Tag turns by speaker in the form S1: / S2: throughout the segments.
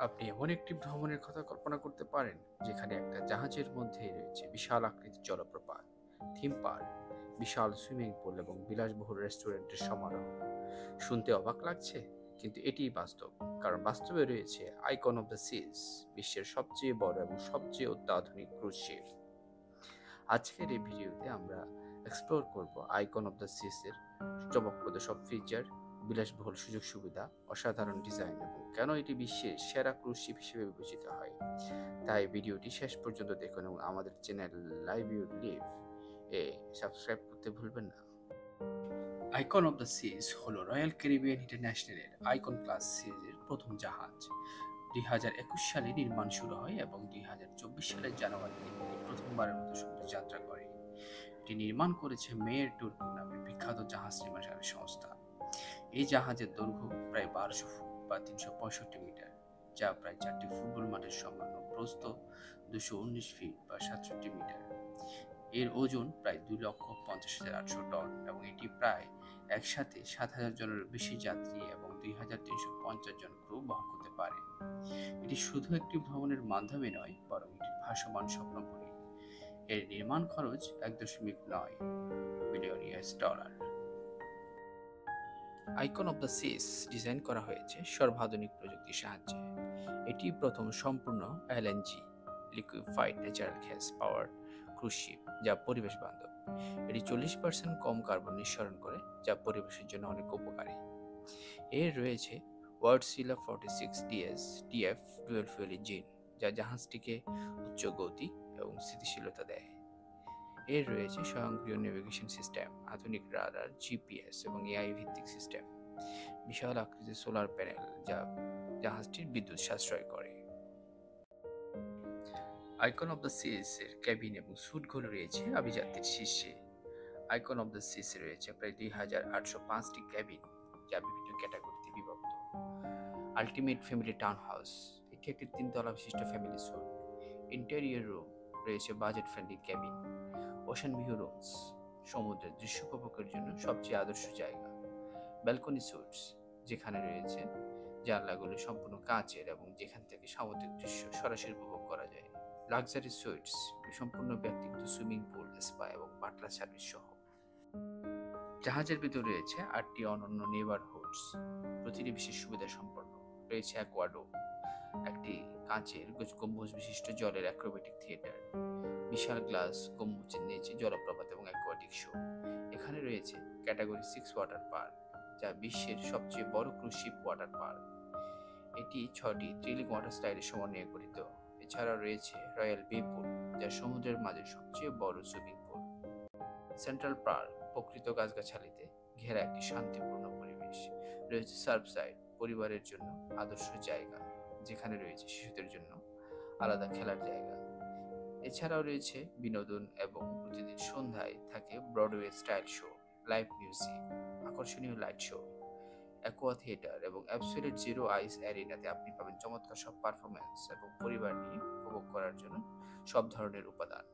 S1: আপনি এমন একটি ভ্রমণের কথা কল্পনা করতে পারেন যেখানে একটা জাহাজের মধ্যে রয়েছে বিশাল আকৃতির জলপ্রপাত, থিম পার্ক, বিশাল সুইমিং পুল এবং বিলাসবহুল রেস্টুরেন্টের সমারোহ। শুনতে অবাক লাগছে, কিন্তু এটিই বাস্তব। কারণ বাস্তবে রয়েছে আইকন অফ দ্য সিজ, বিশ্বের সবচেয়ে বড় এবং সবচেয়ে অত্যাধুনিক ক্রুজ শিপ। আজকের এই ভিডিওতে আমরা এক্সপ্লোর করব আইকন অফ দ্য সিস এর চমকপ্রদ সব ফিচার, বিলাসবহুল সুযোগ সুবিধা, অসাধারণ ডিজাইন এবং কেন এটি বিশ্বের সেরা ক্রুজ শিপ হিসেবে বিবেচিত হয়। তাই ভিডিওটি শেষ পর্যন্ত দেখুন এবং আমাদের চ্যানেল লাইভ ইউ লিভ এ সাবস্ক্রাইব করতে ভুলবেন না। আইকন অফ দ্য সিজ হলো রয়্যাল ক্যারিবিয়ান ইন্টারন্যাশনালের আইকন ক্লাস সিরিজের প্রথম জাহাজ। 2021 সালে নির্মাণ শুরু হয় এবং 2024 সালের জানুয়ারিতে এটি প্রথমবারের মতো সমুদ্রে যাত্রা করে। এটি নির্মাণ করেছে মেয়ের টুরকো নামে বিখ্যাত জাহাজ নির্মাণকারী সংস্থা। এই জাহাজের দৈর্ঘ্য প্রায় 1200 ফুট বা 365 মিটার, যা প্রায় 4টি ফুটবল মাঠের সমান, ও প্রস্থ 219 ফিট বা 67 মিটার। এর ওজন প্রায় 2,50,800 টন এবং এটি প্রায় একসাথে 7,000 জনের বেশি যাত্রী এবং 2,350 জন ক্রু বহন করতে পারে। এটি শুধু একটি ভ্রমণের মাধ্যমে নয়, বরং এটি ভাসমান স্বপ্নপুরী। এর নির্মাণ খরচ 1.9 billion US dollar. Icon of the seas design করা হয়েছে সর্বাধুনিক প্রযুক্তির সাহায্যে। এটি প্রথম সম্পূর্ণ LNG, liquefied natural gas power cruise ship, যা পরিবেশ বান্ধব। এটি 40% কম কার্বন নিঃসরণ করে, যা পরিবেশের জন্য অনেক উপকারী। এর রয়েছে ওয়ার্ডসিলা 46 DS TF dual fuel engine, যা জাহাজটিকে উচ্চ গতি এবং স্থিতিশীলতা দেয়। এর রয়েছে স্বয়ংক্রিয় নেভিগেশন সিস্টেম, আধুনিক রাডার, জিপিএস এবং এআই ভিত্তিক সিস্টেম, বিশাল আকৃতির সোলার প্যানেল যা জাহাজটির বিদ্যুৎ সাশ্রয় করে। আইকন অফ দ্য সিস এর ক্যাবিন এবং স্যুটগুলো রয়েছে আভিজাত্যের শীর্ষে। আইকন অফ দ্য সিস রয়েছে প্রায় 2,805টি ক্যাবিন, যা বিভিন্ন ক্যাটাগরিতে বিভক্ত। আল্টিমেট ফ্যামিলি টাউন হাউস, এটি একটি 3 তলা বিশিষ্ট ফ্যামিলি স্যুট। ইন্টেরিয়র রুম রয়েছে budget friendly cabin. Ocean view rooms, সমুদ্রের দৃশ্য উপভোগের জন্য সবচেয়ে আদর্শ জায়গা। ব্যালকনি স্যুটস, যেখানে রয়েছে জানলাগুলো সম্পূর্ণ কাচের এবং যেখান থেকে সামুদ্রিক দৃশ্য সরাসরি উপভোগ করা যায়। লাক্সারি সুইটস, সম্পূর্ণ ব্যক্তিগত সুইমিং পুল, স্পা এবং বাটলার সার্ভিস সহ। জাহাজের ভিতরে রয়েছে 8টি অনন্য নেবারহুডস, প্রতিটি বিশেষ সুবিধা সম্পন্ন। রয়েছে অ্যাকোয়াডোম, একটি কাঁচের গম্বুজ বিশিষ্ট জলের অ্যাক্রোবেটিক থিয়েটার। বিশাল গ্লাস গম্বুজের নিচে জলপ্রপাত এবং অ্যাকোয়াটিক শো। এখানে রয়েছে ক্যাটাগরি 6 ওয়াটার পার্ক, যা বিশ্বের সবচেয়ে বড় ক্রুজ শিপ ওয়াটার পার্ক। এটি 6টি থ্রিলিং ওয়াটার স্লাইডের সমন্বয়ে গঠিত। এছাড়াও রয়েছে রয়্যাল বে পুল, যা সমুদ্রের মাঝে সবচেয়ে বড় সুইমিং পুল। সেন্ট্রাল পার্ক, প্রকৃত গাছগাছালিতে ঘেরা একটি শান্তিপূর্ণ পরিবেশ। রয়েছে সার্ফসাইড, পরিবারের জন্য আদর্শ জায়গা, যেখানে রয়েছে শিশুদের জন্য আলাদা খেলার জায়গা। এছাড়াও রয়েছে বিনোদন এবং প্রতিদিন সন্ধ্যায় থাকে Broadway style show, live music, আকর্ষণীয় লাইট শো, অ্যাকোয়া থিয়েটার এবং অ্যাবসলিউট জিরো আইস অ্যারিনাতে আপনি পাবেন চমৎকার সব পারফরমেন্স এবং পরিবার নিয়ে উপভোগ করার জন্য সব ধরনের উপাদান।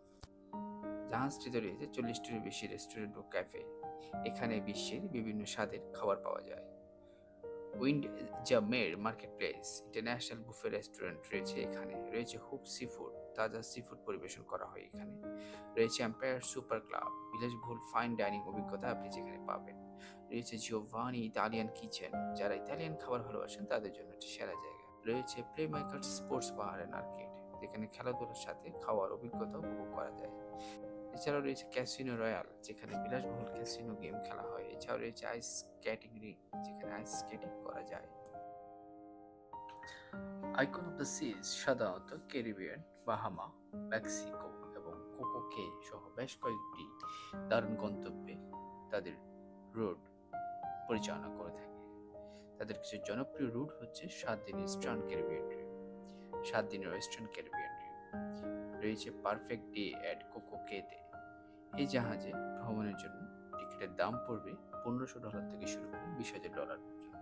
S1: জাহাজটিতে রয়েছে 40টিরও বেশি রেস্টুরেন্ট ও ক্যাফে। এখানে বিশ্বের বিভিন্ন স্বাদের খাবার পাওয়া যায়। উইন্ড জামের market place, international buffet restaurant রয়েছে এখানে। রয়েছে হুপ সি ফুড, তাজা সি ফুড পরিবেশন করা হয় এখানে। রয়েছে এম্পায়ার সুপার ক্লাব, বিলাসবহুল ফাইন ডাইনিং অভিজ্ঞতা আপনি যেখানে পাবেন। রয়েছে জিওভানি ইতালিয়ান কিচেন, যারা ইতালিয়ান খাবার ভালোবাসেন তাদের জন্য একটি সেরা জায়গা। রয়েছে play maker sports bar and arcade, যেখানে খেলাধুলার সাথে খাওয়ার অভিজ্ঞতা উপভোগ করা যায়। এছাড়াও রয়েছে ক্যাসিনো রয়্যাল, যেখানে বিলাসবহুল ক্যাসিনো গেম খেলা হয়। এছাড়াও রয়েছে আইস স্কেটিং রিং, যেখানে আইস স্কেটিং করা যায়। আইকন অফ দ্য সিজ সাধারণত ক্যারিবিয়ান, বাহামা, মেক্সিকো এবং কোকো কে সহ বেশ কয়েকটি দারুণ গন্তব্যে তাদের রুট পরিচালনা করে থাকে। তাদের কিছু জনপ্রিয় রুট হচ্ছে 7 দিনের ইস্টার্ন ক্যারিবিয়ান ট্রিপ, 7 দিনের ওয়েস্টার্ন ক্যারিবিয়ান ট্রিপ। রয়েছে পারফেক্ট ডে অ্যাট কোকো কেতে। এই জাহাজে ভ্রমণের জন্য টিকিটের দাম পড়বে $1,500 থেকে শুরু করে $20,000 পর্যন্ত।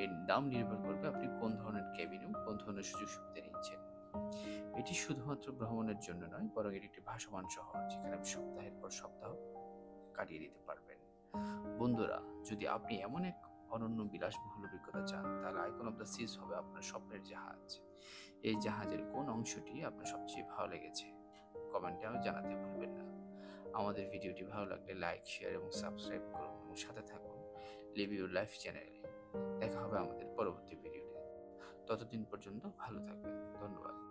S1: এর দাম নির্ভর করবে আপনি কোন ধরনের ক্যাবিন এবং কোন ধরনের সুযোগ সুবিধা নিচ্ছেন। এটি শুধুমাত্র ভ্রমণের জন্য নয়, বরং এটি একটি ভাসমান শহর, যেখানে আপনি সপ্তাহের পর সপ্তাহ কাটিয়ে দিতে পারবেন। বন্ধুরা, যদি আপনি এমন এক অনন্য বিলাসবহুল অভিজ্ঞতা চান, তাহলে আইকন অফ দ্য সিজ হবে আপনার স্বপ্নের জাহাজ। এই জাহাজের কোন অংশটি আপনার সবচেয়ে ভালো লেগেছে কমেন্টে জানাতে ভুলবেন না। আমাদের ভিডিওটি ভালো লাগলে লাইক, শেয়ার এবং সাবস্ক্রাইব করুন এবং সাথে থাকুন লিভ ইউর লাইফ চ্যানেলে। দেখা হবে আমাদের পরবর্তী ভিডিওতে। ততদিন পর্যন্ত ভালো থাকবেন। ধন্যবাদ।